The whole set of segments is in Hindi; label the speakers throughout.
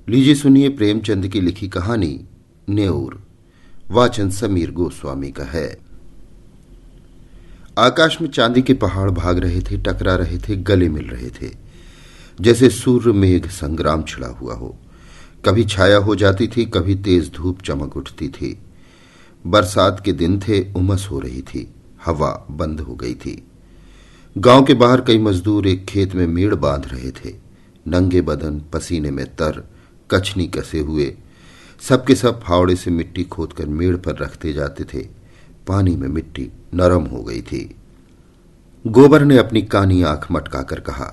Speaker 1: लीजिए सुनिए प्रेमचंद की लिखी कहानी नेऊर। वाचन समीर गोस्वामी का है। आकाश में चांदी के पहाड़ भाग रहे थे, टकरा रहे थे, गले मिल रहे थे, जैसे सूर्य मेघ संग्राम छिड़ा हुआ हो। कभी छाया हो जाती थी, कभी तेज धूप चमक उठती थी। बरसात के दिन थे, उमस हो रही थी, हवा बंद हो गई थी। गांव के बाहर कई मजदूर एक खेत में मेड़ बांध रहे थे, नंगे बदन, पसीने में तर, कछनी कसे हुए। सबके सब फावड़े से मिट्टी खोदकर मेड़ पर रखते जाते थे। पानी में मिट्टी नरम हो गई थी। गोबर ने अपनी कानी आंख मटकाकर कहा,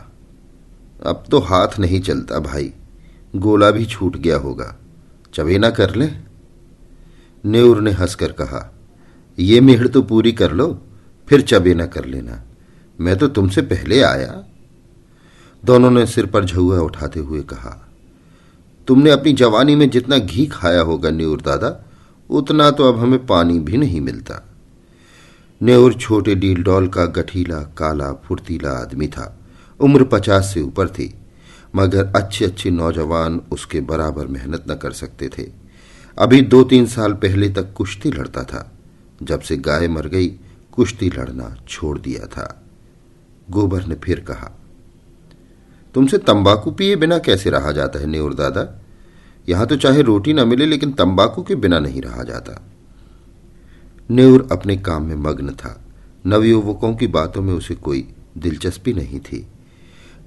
Speaker 1: अब तो हाथ नहीं चलता भाई, गोला भी छूट गया होगा, चबेना कर ले। नेऊर ने हंसकर कहा, ये मेड़ तो पूरी कर लो, फिर चबेना कर लेना, मैं तो तुमसे पहले आया। दोनों ने सिर पर झुआ उठाते हुए कहा, तुमने अपनी जवानी में जितना घी खाया होगा नेऊर दादा, उतना तो अब हमें पानी भी नहीं मिलता। नेऊर छोटे डील डॉल का गठीला, काला, फुर्तीला आदमी था। उम्र 50 से ऊपर थी, मगर अच्छे अच्छे नौजवान उसके बराबर मेहनत न कर सकते थे। अभी 2-3 साल पहले तक कुश्ती लड़ता था। जब से गाय मर गई, कुश्ती लड़ना छोड़ दिया था। गोबर ने फिर कहा, तुमसे तंबाकू पिए बिना कैसे रहा जाता है नेऊर दादा? यहां तो चाहे रोटी न मिले, लेकिन तंबाकू के बिना नहीं रहा जाता। नेऊर अपने काम में मग्न था। नवयुवकों की बातों में उसे कोई दिलचस्पी नहीं थी।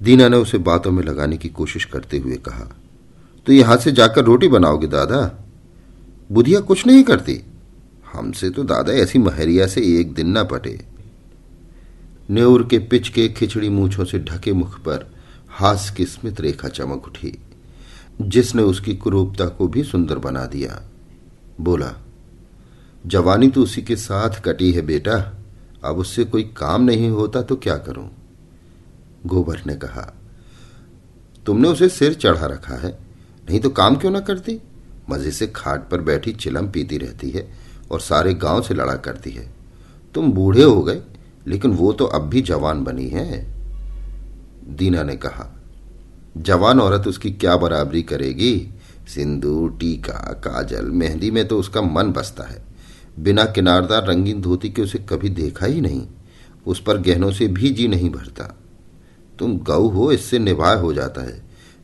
Speaker 1: दीना ने उसे बातों में लगाने की कोशिश करते हुए कहा, तो यहां से जाकर रोटी बनाओगे दादा? बुधिया कुछ नहीं करती? हमसे तो दादा ऐसी महरिया से एक दिन न पटे। नेऊर के पिच के खिचड़ी मूछों से ढके मुख पर हास्य की स्मित रेखा चमक उठी, जिसने उसकी कुरूपता को भी सुंदर बना दिया। बोला, जवानी तो उसी के साथ कटी है बेटा, अब उससे कोई काम नहीं होता तो क्या करूं? गोबर ने कहा, तुमने उसे सिर चढ़ा रखा है, नहीं तो काम क्यों ना करती? मजे से खाट पर बैठी चिलम पीती रहती है और सारे गांव से लड़ा करती है। तुम बूढ़े हो गए, लेकिन वो तो अब भी जवान बनी है। दीना ने कहा, जवान औरत उसकी क्या बराबरी करेगी? सिंदूर, टीका, काजल, मेहंदी में तो उसका मन बसता है। बिना किनारदार रंगीन धोती के उसे कभी देखा ही नहीं। उस पर गहनों से भी जी नहीं भरता। तुम गऊ हो, इससे निभाय हो जाता है,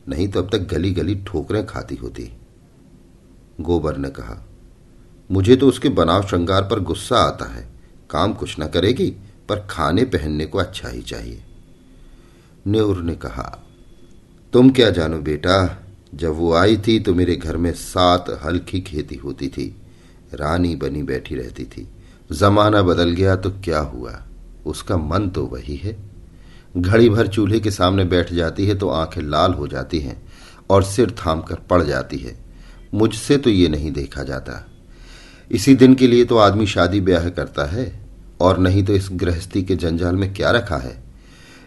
Speaker 1: नहीं तो अब तक गली गली ठोकरें खाती होती। गोबर ने कहा, मुझे तो उसके बनाव श्रृंगार पर गुस्सा आता है। काम कुछ न करेगी, पर खाने पहनने को अच्छा ही चाहिए। नेऊर ने कहा, तुम क्या जानो बेटा, जब वो आई थी तो मेरे घर में 7 हल की खेती होती थी, रानी बनी बैठी रहती थी। जमाना बदल गया तो क्या हुआ, उसका मन तो वही है। घड़ी भर चूल्हे के सामने बैठ जाती है तो आंखें लाल हो जाती हैं और सिर थाम कर पड़ जाती है। मुझसे तो ये नहीं देखा जाता। इसी दिन के लिए तो आदमी शादी ब्याह करता है, और नहीं तो इस गृहस्थी के जंजाल में क्या रखा है।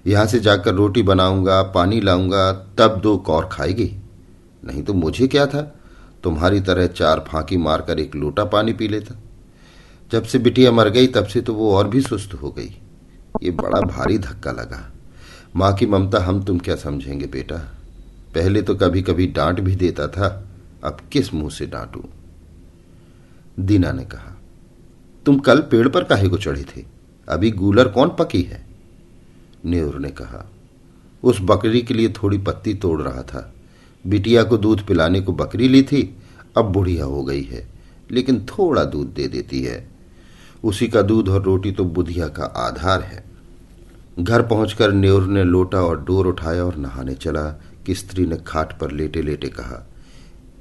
Speaker 1: यहां से जाकर रोटी बनाऊंगा, पानी लाऊंगा, तब 2 कौर खाएगी, नहीं तो मुझे क्या था, तुम्हारी तरह 4 फांकी मारकर 1 लोटा पानी पी लेता। जब से बिटिया मर गई, तब से तो वो और भी सुस्त हो गई। ये बड़ा भारी धक्का लगा। मां की ममता हम तुम क्या समझेंगे बेटा? पहले तो कभी कभी डांट भी देता था, अब किस मुंह से डांटूं? दीना ने कहा, तुम कल पेड़ पर काहे को चढ़े थे? अभी गूलर कौन पकी है? नेऊर ने कहा, उस बकरी के लिए थोड़ी पत्ती तोड़ रहा था। बिटिया को दूध पिलाने को बकरी ली थी, अब बुढ़िया हो गई है, लेकिन थोड़ा दूध दे देती है। उसी का दूध और रोटी तो बुधिया का आधार है। घर पहुंचकर नेऊर ने लोटा और डोर उठाया और नहाने चला कि स्त्री ने खाट पर लेटे लेटे कहा,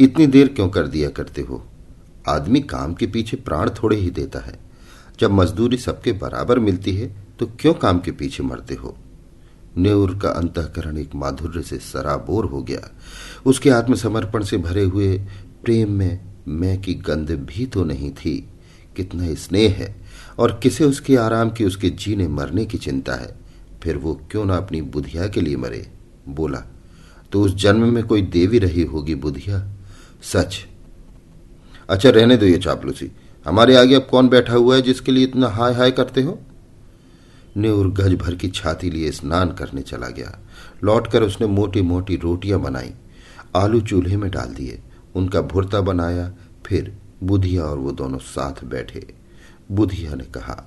Speaker 1: इतनी देर क्यों कर दिया करते हो? आदमी काम के पीछे प्राण थोड़े ही देता है। जब मजदूरी सबके बराबर मिलती है तो क्यों काम के पीछे मरते हो? नेऊर का अंतःकरण एक माधुर्य से सराबोर हो गया। उसके आत्मसमर्पण से भरे हुए प्रेम में मैं की गंध भी तो नहीं थी। कितना स्नेह है, और किसे उसके आराम की, उसके जीने मरने की चिंता है। फिर वो क्यों ना अपनी बुधिया के लिए मरे? बोला, तो उस जन्म में कोई देवी रही होगी बुधिया। सच। अच्छा रहने दो ये चापलूसी। हमारे आगे अब कौन बैठा हुआ है जिसके लिए इतना हाय हाय करते हो? नेऊर गज भर की छाती लिए स्नान करने चला गया। लौटकर उसने मोटी मोटी रोटियां बनाई। आलू चूल्हे में डाल दिए, उनका भुर्ता बनाया। फिर बुधिया और वो दोनों साथ बैठे। बुधिया ने कहा,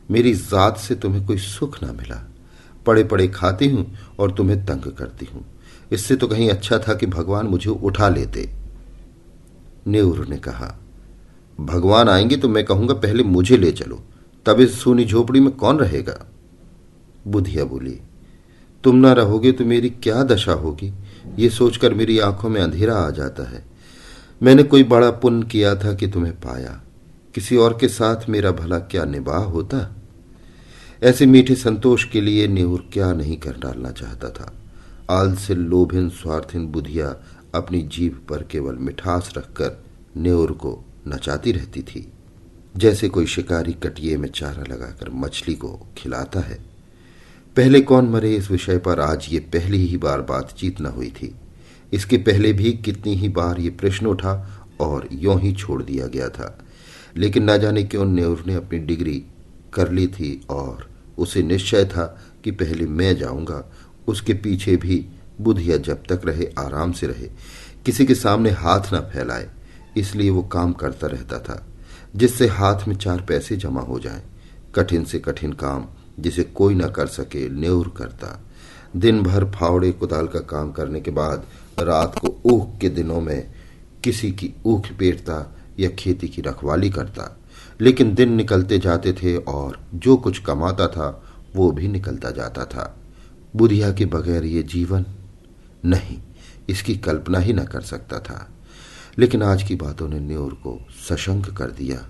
Speaker 1: मेरी जात से तुम्हें कोई सुख ना मिला। पड़े पड़े खाती हूं और तुम्हें तंग करती हूं। इससे तो कहीं अच्छा था कि भगवान मुझे उठा लेते। नेहरू ने कहा, भगवान आएंगे तो मैं कहूंगा पहले मुझे ले चलो, तब इस सूनी झोपड़ी में कौन रहेगा। बुधिया बोली, तुम ना रहोगे तो मेरी क्या दशा होगी, ये सोचकर मेरी आंखों में अंधेरा आ जाता है। मैंने कोई बड़ा पुण्य किया था कि तुम्हें पाया, किसी और के साथ मेरा भला क्या निबाह होता। ऐसे मीठे संतोष के लिए नेहुर क्या नहीं कर डालना चाहता था। आलसी, लोभिन, स्वार्थिन बुधिया अपनी जीभ पर केवल मिठास रखकर नेहुर को नचाती रहती थी, जैसे कोई शिकारी कटिये में चारा लगाकर मछली को खिलाता है। पहले कौन मरे इस विषय पर आज ये पहली ही बार बातचीत न हुई थी। इसके पहले भी कितनी ही बार ये प्रश्न उठा और यों ही छोड़ दिया गया था। लेकिन न जाने क्यों नेहुर ने अपनी डिग्री कर ली थी और उसे निश्चय था कि पहले मैं जाऊंगा। उसके पीछे भी बुधिया जब तक रहे आराम से रहे, किसी के सामने हाथ न फैलाए, इसलिए वो काम करता रहता था जिससे हाथ में 4 पैसे जमा हो जाएं। कठिन से कठिन काम जिसे कोई न कर सके नेहुर करता। दिन भर फावड़े कुदाल का काम करने के बाद रात को ऊख के दिनों में किसी की ऊख पेटता या खेती की रखवाली करता। लेकिन दिन निकलते जाते थे और जो कुछ कमाता था वो भी निकलता जाता था। बुधिया के बगैर ये जीवन नहीं, इसकी कल्पना ही न कर सकता था। लेकिन आज की बातों ने नेहुर को सशंक कर दिया।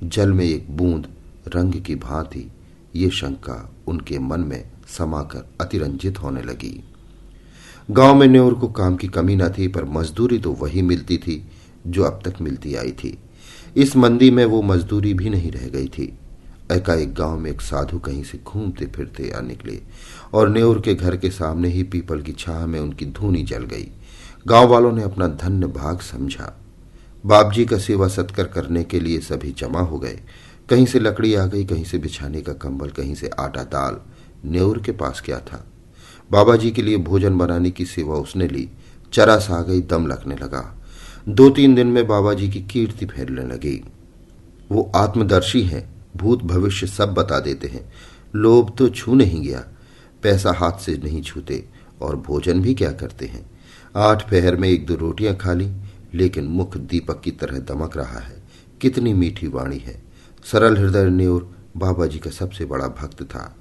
Speaker 1: जल में एक बूंद रंग की भांति ये शंका उनके मन में समाकर अतिरंजित होने लगी। गांव में नेहुर को काम की कमी न थी, पर मजदूरी तो वही मिलती थी जो अब तक मिलती आई थी। इस मंदी में वो मजदूरी भी नहीं रह गई थी। एकाएक गांव में एक साधु कहीं से घूमते फिरते आ निकले और नेहुर के घर के सामने ही पीपल की छाह में उनकी धूनी जल गई। गांव वालों ने अपना धन्य भाग समझा। बापजी का सेवा सत्कार करने के लिए सभी जमा हो गए। कहीं से लकड़ी आ गई, कहीं से बिछाने का कंबल, कहीं से आटा दाल। नेहुर के पास क्या था। बाबा जी के लिए भोजन बनाने की सेवा उसने ली। चरस आ गई, दम लगने लगा। 2-3 दिन में बाबा जी की कीर्ति फैलने लगी। वो आत्मदर्शी हैं, भूत भविष्य सब बता देते हैं। लोभ तो छू नहीं गया, पैसा हाथ से नहीं छूते और भोजन भी क्या करते हैं। 8 पहर में 1-2 रोटियां खा ली, लेकिन मुख दीपक की तरह दमक रहा है। कितनी मीठी वाणी है। सरल हृदय नेहुर बाबा जी का सबसे बड़ा भक्त था।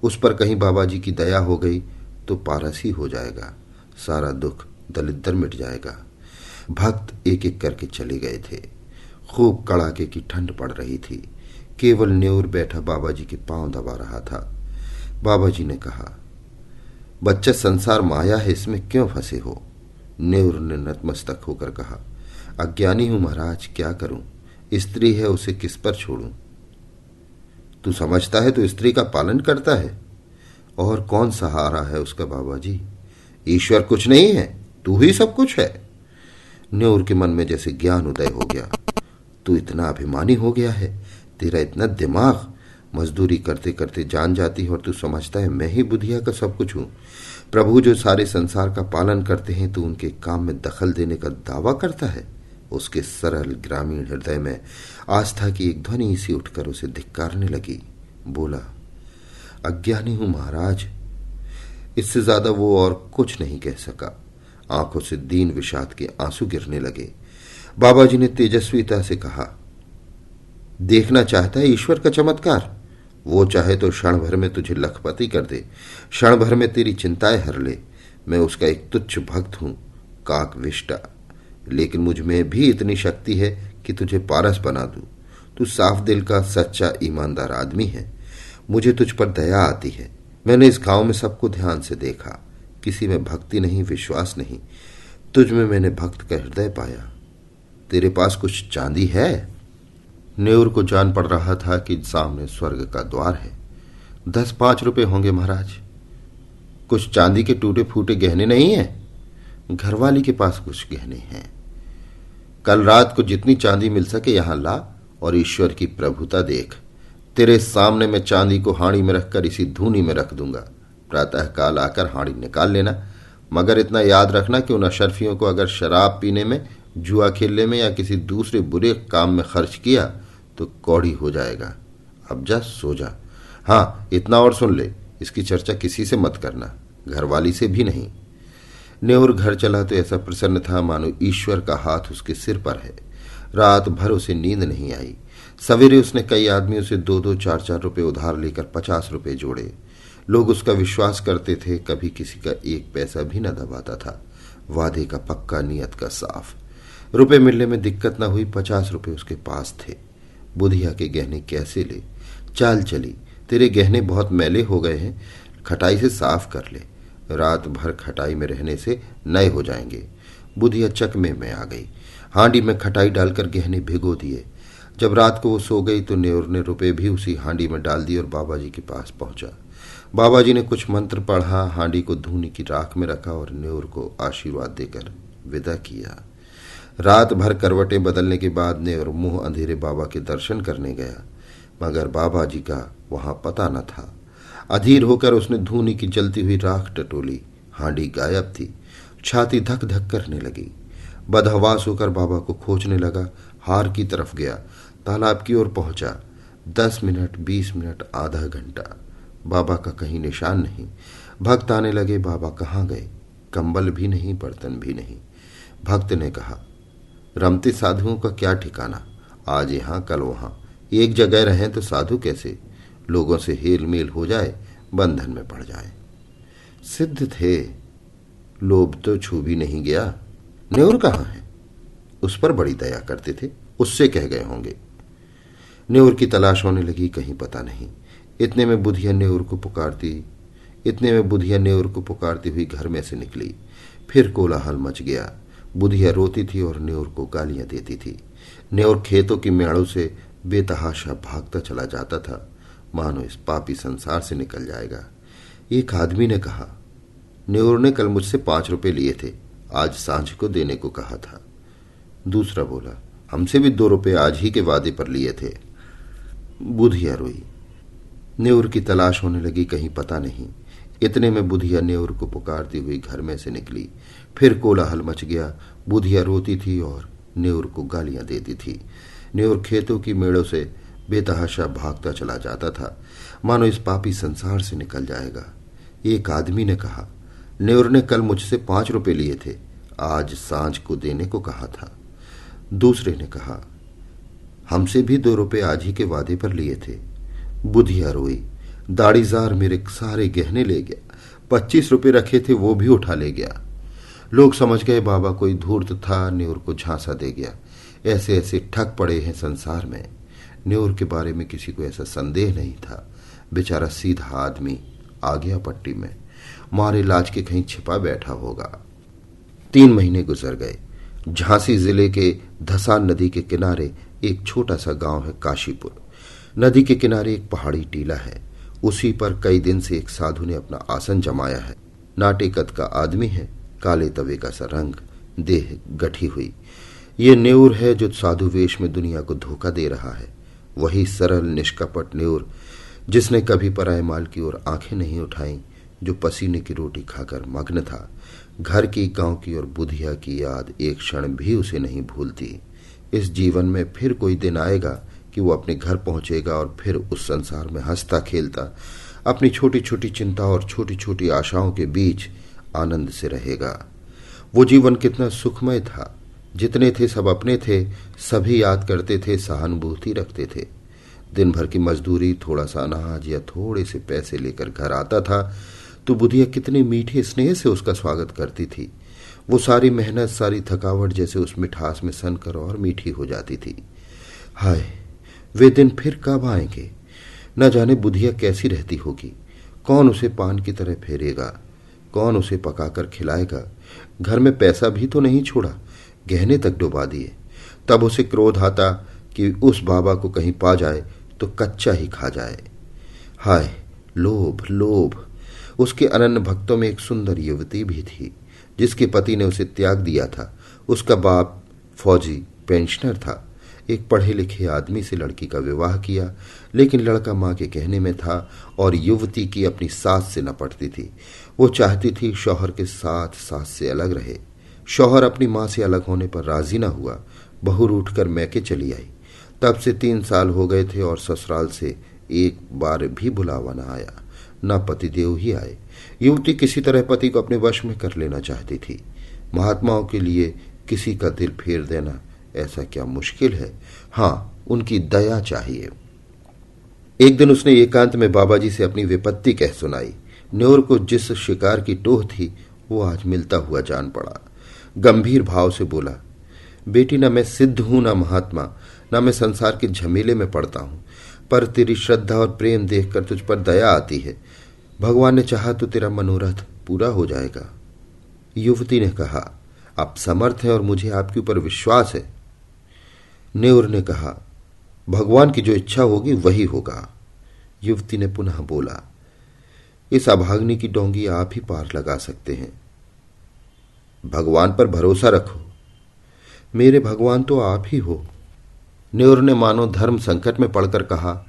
Speaker 1: उस पर कहीं बाबा जी की दया हो गई तो पारसी हो जाएगा, सारा दुख दलिद्दर मिट जाएगा। भक्त एक एक करके चले गए थे। खूब कड़ाके की ठंड पड़ रही थी। केवल नेहुर बैठा बाबा जी के पांव दबा रहा था। बाबा जी ने कहा, बच्चा संसार माया है, इसमें क्यों फंसे हो। नेहुर ने नतमस्तक होकर कहा, अज्ञानी हूं महाराज, क्या करूं। स्त्री है, उसे किस पर छोड़ूं। तू समझता है तो स्त्री का पालन करता है, और कौन सहारा है उसका बाबा जी। ईश्वर कुछ नहीं है, तू ही सब कुछ है। नेहुर के मन में जैसे ज्ञान उदय हो गया। तू इतना अभिमानी हो गया है, तेरा इतना दिमाग। मजदूरी करते करते जान जाती है और तू समझता है मैं ही बुधिया का सब कुछ हूं। प्रभु जो सारे संसार का पालन करते हैं, तू उनके काम में दखल देने का दावा करता है। उसके सरल ग्रामीण हृदय में आस्था की एक ध्वनि सी उठकर उसे धिक्कारने लगी। बोला, अज्ञानी हूं महाराज। इससे ज्यादा वो और कुछ नहीं कह सका। आंखों से दीन विषाद के आंसू गिरने लगे। बाबा जी ने तेजस्वीता से कहा, देखना चाहता है ईश्वर का चमत्कार। वो चाहे तो क्षण भर में तुझे लखपति कर दे, क्षण भर में तेरी चिंताएं हर ले। मैं उसका एक तुच्छ भक्त हूं, काकविष्टा, लेकिन मुझ में भी इतनी शक्ति है कि तुझे पारस बना दूं। तू साफ दिल का सच्चा ईमानदार आदमी है। मुझे तुझ पर दया आती है। मैंने इस गांव में सबको ध्यान से देखा, किसी में भक्ति नहीं, विश्वास नहीं। तुझ में मैंने भक्त का हृदय पाया। तेरे पास कुछ चांदी है। नेहुर को जान पड़ रहा था कि सामने स्वर्ग का द्वार है। 10-5 रुपए होंगे महाराज। कुछ चांदी के टूटे फूटे गहने नहीं है। घरवाली के पास कुछ गहने हैं। कल रात को जितनी चांदी मिल सके यहां ला और ईश्वर की प्रभुता देख। तेरे सामने मैं चांदी को हाड़ी में रखकर इसी धूनी में रख दूंगा। प्रातः काल आकर हाड़ी निकाल लेना। मगर इतना याद रखना कि उन अशरफियों को अगर शराब पीने में, जुआ खेलने में या किसी दूसरे बुरे काम में खर्च किया तो कौड़ी हो जाएगा। अब जा सो जा। हाँ, इतना और सुन ले, इसकी चर्चा किसी से मत करना, घरवाली से भी नहीं। न्योर घर चला तो ऐसा प्रसन्न था मानो ईश्वर का हाथ उसके सिर पर है। रात भर उसे नींद नहीं आई। सवेरे उसने कई आदमियों से 2-2, 4-4 रुपए उधार लेकर 50 रुपए जोड़े। लोग उसका विश्वास करते थे, कभी किसी का एक पैसा भी न दबाता था। वादे का पक्का, नियत का साफ। रुपए मिलने में दिक्कत न हुई। 50 रुपए उसके पास थे। बुधिया के गहने कैसे ले? चाल चली, तेरे गहने बहुत मैले हो गए हैं, खटाई से साफ कर ले। रात भर खटाई में रहने से नए हो जाएंगे। बुधिया चकमे में आ गई। हांडी में खटाई डालकर गहने भिगो दिए। जब रात को वो सो गई तो न्योर ने रुपए भी उसी हांडी में डाल दिए और बाबा जी के पास पहुंचा। बाबा जी ने कुछ मंत्र पढ़ा, हांडी को धूनी की राख में रखा और न्योर को आशीर्वाद देकर विदा किया। रात भर करवटें बदलने के बाद न्योर मुंह अंधेरे बाबा के दर्शन करने गया, मगर बाबा जी का वहां पता न था। अधीर होकर उसने धूनी की जलती हुई राख टटोली। हांडी गायब थी। छाती धक धक करने लगी। बदहवास होकर बाबा को खोजने लगा। हार की तरफ गया, तालाब की ओर पहुंचा। 10 मिनट, 20 मिनट, आधा घंटा, बाबा का कहीं निशान नहीं। भक्त आने लगे, बाबा कहाँ गए? कंबल भी नहीं, बर्तन भी नहीं। भक्त ने कहा, रमते साधुओं का क्या ठिकाना, आज यहां कल वहां, एक जगह रहें तो साधु कैसे? लोगों से हेल मेल हो जाए, बंधन में पड़ जाए। सिद्ध थे, लोभ तो छू भी नहीं गया। न्योर कहाँ है? उस पर बड़ी दया करते थे, उससे कह गए होंगे। न्योर की तलाश होने लगी, कहीं पता नहीं। इतने में बुधिया न्योर को पुकारती हुई घर में से निकली। फिर कोलाहल मच गया। बुधिया रोती थी और न्योर को गालियां देती थी। न्योर खेतों की मेड़ों से बेतहाशा भागता चला जाता था, मानो इस पापी संसार से निकल जाएगा। एक आदमी ने कहा, न्योर ने कल मुझसे 5 रुपए लिए थे, आज सांझ को देने को कहा था। दूसरा बोला, हमसे भी 2 रुपए आज ही के वादे पर लिए थे। बुधिया रोई। न्योर की तलाश होने लगी, कहीं पता नहीं। इतने में बुधिया न्योर को पुकारती हुई घर में से निकली। फिर कोलाहल मच गया। बुधिया रोती थी और न्योर को गालियां देती थी। न्योर खेतों की मेड़ों से बेतहाशा भागता चला जाता था, मानो इस पापी संसार से निकल जाएगा। एक आदमी ने कहा, न्योर ने कल मुझसे 5 रुपए लिए थे, आज सांझ को देने को कहा था। दूसरे ने कहा, हमसे भी 2 रुपए आज ही के वादे पर लिए थे। बुधिया रोई। दाढ़ीजार मेरे सारे गहने ले गया, 25 रुपए रखे थे वो भी उठा ले गया। लोग समझ गए बाबा कोई धूर्त था, न्योर को झांसा दे गया। ऐसे ऐसे ठग पड़े हैं संसार में। न्योर के बारे में किसी को ऐसा संदेह नहीं था। बेचारा सीधा आदमी आ गया पट्टी में, मारे लाज के कहीं छिपा बैठा होगा। 3 महीने गुजर गए। झांसी जिले के धसान नदी के किनारे एक छोटा सा गांव है काशीपुर। नदी के किनारे एक पहाड़ी टीला है। उसी पर कई दिन से एक साधु ने अपना आसन जमाया है। नाटे कद का आदमी है, काले तवे का सा रंग, देह गठी हुई। ये न्योर है जो साधु वेश में दुनिया को धोखा दे रहा है। वही सरल निष्कपट न्योर जिसने कभी पराये माल की ओर आंखें नहीं उठाई, जो पसीने की रोटी खाकर मग्न था। घर की, गांव की और बुधिया की याद एक क्षण भी उसे नहीं भूलती। इस जीवन में फिर कोई दिन आएगा कि वो अपने घर पहुंचेगा और फिर उस संसार में हंसता खेलता अपनी छोटी छोटी चिंता और छोटी छोटी आशाओं के बीच आनंद से रहेगा। वो जीवन कितना सुखमय था। जितने थे सब अपने थे, सभी याद करते थे, सहानुभूति रखते थे। दिन भर की मजदूरी, थोड़ा सा अनाज या थोड़े से पैसे लेकर घर आता था तो बुधिया कितने मीठे स्नेह से उसका स्वागत करती थी। वो सारी मेहनत, सारी थकावट जैसे उस मिठास में सनकर और मीठी हो जाती थी। हाय, वे दिन फिर कब आएंगे? न जाने बुधिया कैसी रहती होगी। कौन उसे पान की तरह फेरेगा? कौन उसे पकाकर खिलाएगा? घर में पैसा भी तो नहीं छोड़ा, गहने तक डुबा दिए। तब उसे क्रोध आता कि उस बाबा को कहीं पा जाए तो कच्चा ही खा जाए। हाय, लोभ लोभ। उसके अनन्य भक्तों में एक सुंदर युवती भी थी जिसके पति ने उसे त्याग दिया था। उसका बाप फौजी पेंशनर था। एक पढ़े लिखे आदमी से लड़की का विवाह किया, लेकिन लड़का मां के कहने में था और युवती की अपनी सास से न पटती थी। वो चाहती थी शौहर के साथ सास से अलग रहे। शौहर अपनी मां से अलग होने पर राजी न हुआ। बहू रूठकर मैके चली आई। तब से 3 साल हो गए थे और ससुराल से एक बार भी बुलावा न आया, न पतिदेव ही आए। युवती किसी तरह पति को अपने वश में कर लेना चाहती थी। महात्माओं के लिए किसी का दिल फेर देना ऐसा क्या मुश्किल है। हाँ, उनकी दया चाहिए। एक दिन उसने एकांत में बाबा जी से अपनी विपत्ति कह सुनाई। न्योर को जिस शिकार की टोह थी वो आज मिलता हुआ जान पड़ा। गंभीर भाव से बोला, बेटी, न मैं सिद्ध हूं, न महात्मा, न मैं संसार के झमेले में पड़ता हूं, पर तेरी श्रद्धा और प्रेम देखकर तुझ पर दया आती है। भगवान ने चाहा तो तेरा मनोरथ पूरा हो जाएगा। युवती ने कहा, आप समर्थ हैं और मुझे आपके ऊपर विश्वास है। न्योर ने कहा, भगवान की जो इच्छा होगी वही होगा। युवती ने पुनः बोला, इस अभाग्नि की डोंगी आप ही पार लगा सकते हैं। भगवान पर भरोसा रखो। मेरे भगवान तो आप ही हो। न्योर ने मानो धर्म संकट में पड़कर कहा,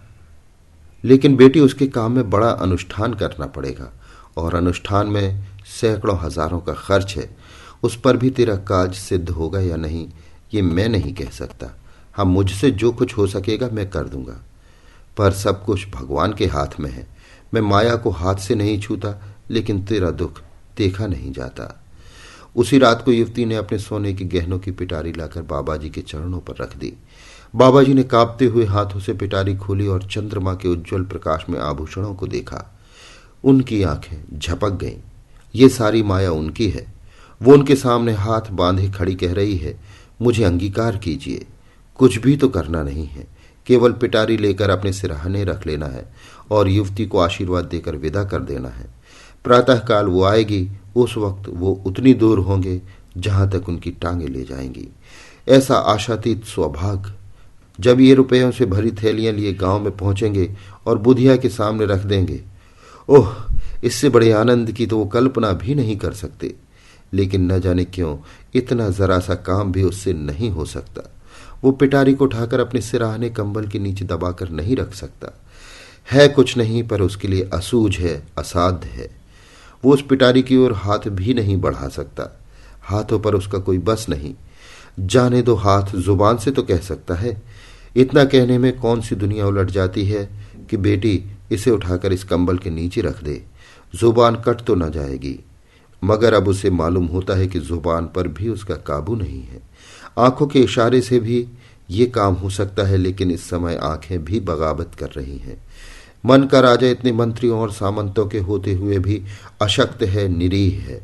Speaker 1: लेकिन बेटी, उसके काम में बड़ा अनुष्ठान करना पड़ेगा और अनुष्ठान में सैकड़ों हजारों का खर्च है। उस पर भी तेरा काज सिद्ध होगा या नहीं ये मैं नहीं कह सकता। हाँ, मुझसे जो कुछ हो सकेगा मैं कर दूंगा, पर सब कुछ भगवान के हाथ में है। मैं माया को हाथ से नहीं छूता, लेकिन तेरा दुख देखा नहीं जाता। उसी रात को युवती ने अपने सोने की गहनों की पिटारी लाकर बाबा जी के चरणों पर रख दी। बाबा जी ने कांपते हुए हाथों से पिटारी खोली और चंद्रमा के उज्जवल प्रकाश में आभूषणों को देखा। उनकी आंखें झपक गईं। ये सारी माया उनकी है। वो उनके सामने हाथ बांधे खड़ी कह रही है, मुझे अंगीकार कीजिए। कुछ भी तो करना नहीं है, केवल पिटारी लेकर अपने सिरहाने रख लेना है और युवती को आशीर्वाद देकर विदा कर देना है। प्रातःकाल वो आएगी, उस वक्त वो उतनी दूर होंगे जहां तक उनकी टांगें ले जाएंगी। ऐसा आशातीत सौभाग्य। जब ये रुपयों से भरी थैलियां लिए गांव में पहुंचेंगे और बुधिया के सामने रख देंगे, ओह, इससे बड़े आनंद की तो वो कल्पना भी नहीं कर सकते। लेकिन न जाने क्यों इतना जरा सा काम भी उससे नहीं हो सकता। वो पिटारी को उठाकर अपने सिराहने कंबल के नीचे दबाकर नहीं रख सकता। है कुछ नहीं, पर उसके लिए असूझ है, असाध्य है। वो उस पिटारी की ओर हाथ भी नहीं बढ़ा सकता। हाथों पर उसका कोई बस नहीं। जाने दो, हाथ जुबान से तो कह सकता है। इतना कहने में कौन सी दुनिया उलट जाती है कि बेटी, इसे उठाकर इस कंबल के नीचे रख दे। जुबान कट तो न जाएगी, मगर अब उसे मालूम होता है कि जुबान पर भी उसका काबू नहीं है। आंखों के इशारे से भी ये काम हो सकता है, लेकिन इस समय आंखें भी बगावत कर रही हैं। मन का राजा इतने मंत्रियों और सामंतों के होते हुए भी अशक्त है, निरीह है।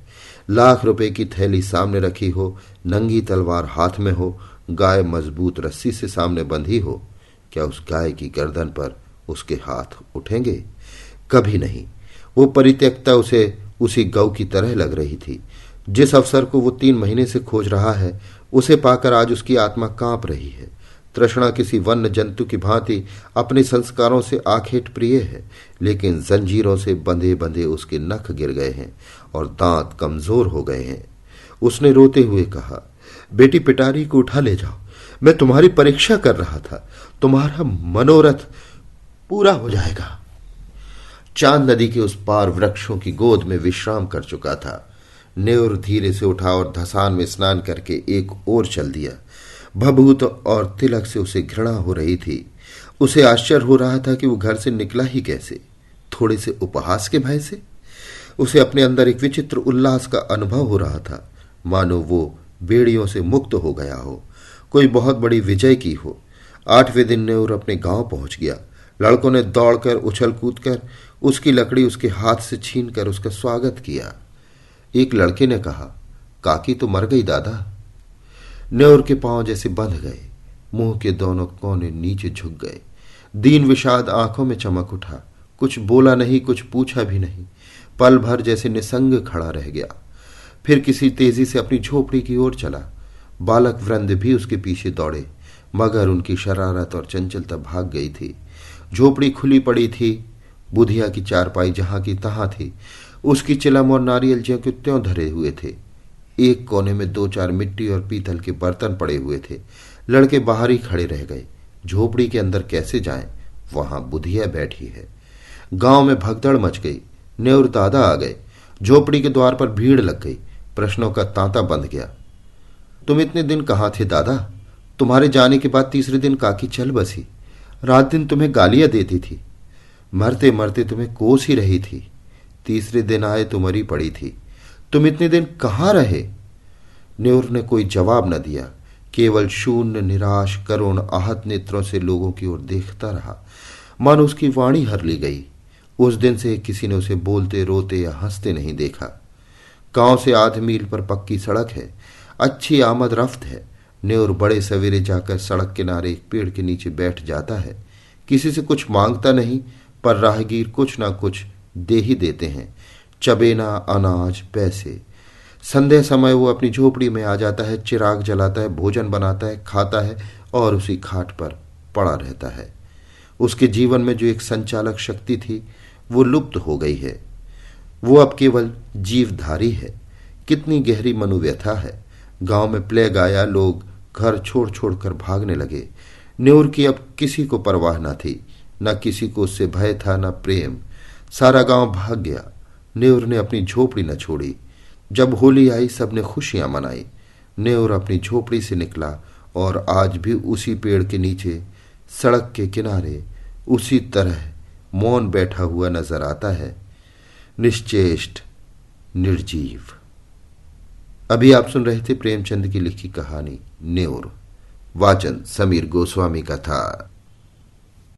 Speaker 1: लाख रुपए की थैली सामने रखी हो, नंगी तलवार हाथ में हो, गाय मजबूत रस्सी से सामने बंधी हो, क्या उस गाय की गर्दन पर उसके हाथ उठेंगे? कभी नहीं। वो परित्यक्ता उसे उसी गौ की तरह लग रही थी। जिस अवसर को वो 3 महीने से खोज रहा है, उसे पाकर आज उसकी आत्मा कांप रही है। तृष्णा किसी वन्य जंतु की भांति अपने संस्कारों से आखेट प्रिय है, लेकिन जंजीरों से बंधे बंधे उसके नख गिर गए हैं और दांत कमजोर हो गए हैं। उसने रोते हुए कहा, बेटी, पिटारी को उठा ले जाओ। मैं तुम्हारी परीक्षा कर रहा था। तुम्हारा मनोरथ पूरा हो जाएगा। चांद नदी के उस पार वृक्षों की गोद में विश्राम कर चुका था। न्योर धीरे से उठा और धसान में स्नान करके एक ओर चल दिया। भभूत और तिलक से उसे घृणा हो रही थी। उसे आश्चर्य हो रहा था कि वो घर से निकला ही कैसे। थोड़े से उपहास के भय से उसे अपने अंदर एक विचित्र उल्लास का अनुभव हो रहा था, मानो वो बेड़ियों से मुक्त हो गया हो, कोई बहुत बड़ी विजय की हो। 8वें दिन न्योर अपने गांव पहुंच गया। लड़कों ने दौड़कर उछल कूद कर उसकी लकड़ी उसके हाथ से छीनकर उसका स्वागत किया। एक लड़के ने कहा, काकी तो मर गई दादा। न्योर के पांव जैसे बंध गए, मुंह के दोनों कोने नीचे झुक गए। दीन विषाद आंखों में चमक उठा। कुछ बोला नहीं, कुछ पूछा भी नहीं। पल भर जैसे निसंग खड़ा रह गया। फिर किसी तेजी से अपनी झोपड़ी की ओर चला। बालक वृंद भी उसके पीछे दौड़े, मगर उनकी शरारत और चंचलता भाग गई थी। झोपड़ी खुली पड़ी थी। बुधिया की चारपाई जहां की तहां थी। उसकी चिलम और नारियल ज्यों के त्यों धरे हुए थे। एक कोने में 2-4 मिट्टी और पीतल के बर्तन पड़े हुए थे। लड़के बाहर ही खड़े रह गए। झोपड़ी के अंदर कैसे जाएं? वहां बुधिया बैठी है। गांव में भगदड़ मच गई। न्योर दादा आ गए। झोपड़ी के द्वार पर भीड़ लग गई। प्रश्नों का तांता बंध गया। तुम इतने दिन कहाँ थे दादा? तुम्हारे जाने के बाद तीसरे दिन काकी चल बसी। रात दिन तुम्हें गालियां देती थी, मरते मरते तुम्हें कोस ही रही थी। तीसरे दिन आए तो मरी पड़ी थी। तुम इतने दिन कहाँ रहे? न्योर ने कोई जवाब न दिया, केवल शून्य, निराश, करुण, आहत नेत्रों से लोगों की ओर देखता रहा, मानो उसकी वाणी हर ली गई। उस दिन से किसी ने उसे बोलते, रोते या हंसते नहीं देखा। गांव से आध मील पर पक्की सड़क है, अच्छी आमद रफ्त है। न्योर बड़े सवेरे जाकर सड़क किनारे एक पेड़ के नीचे बैठ जाता है। किसी से कुछ मांगता नहीं, पर राहगीर कुछ ना कुछ दे ही देते हैं, चबेना, अनाज, पैसे। संध्या समय वो अपनी झोपड़ी में आ जाता है, चिराग जलाता है, भोजन बनाता है, खाता है और उसी खाट पर पड़ा रहता है। उसके जीवन में जो एक संचालक शक्ति थी वो लुप्त हो गई है। वो अब केवल जीवधारी है। कितनी गहरी मनोव्यथा है। गांव में प्लेग आया, लोग घर छोड़ छोड़ कर भागने लगे। न्योर की अब किसी को परवाह न थी, न किसी को उससे भय था, न प्रेम। सारा गांव भाग गया। न्योर ने अपनी झोपड़ी न छोड़ी। जब होली आई सबने खुशियां मनाई। न्योर अपनी झोपड़ी से निकला और आज भी उसी पेड़ के नीचे सड़क के किनारे उसी तरह मौन बैठा हुआ नजर आता है, निश्चेष्ट, निर्जीव। अभी आप सुन रहे थे प्रेमचंद की लिखी कहानी न्योर। वाचन समीर गोस्वामी का था।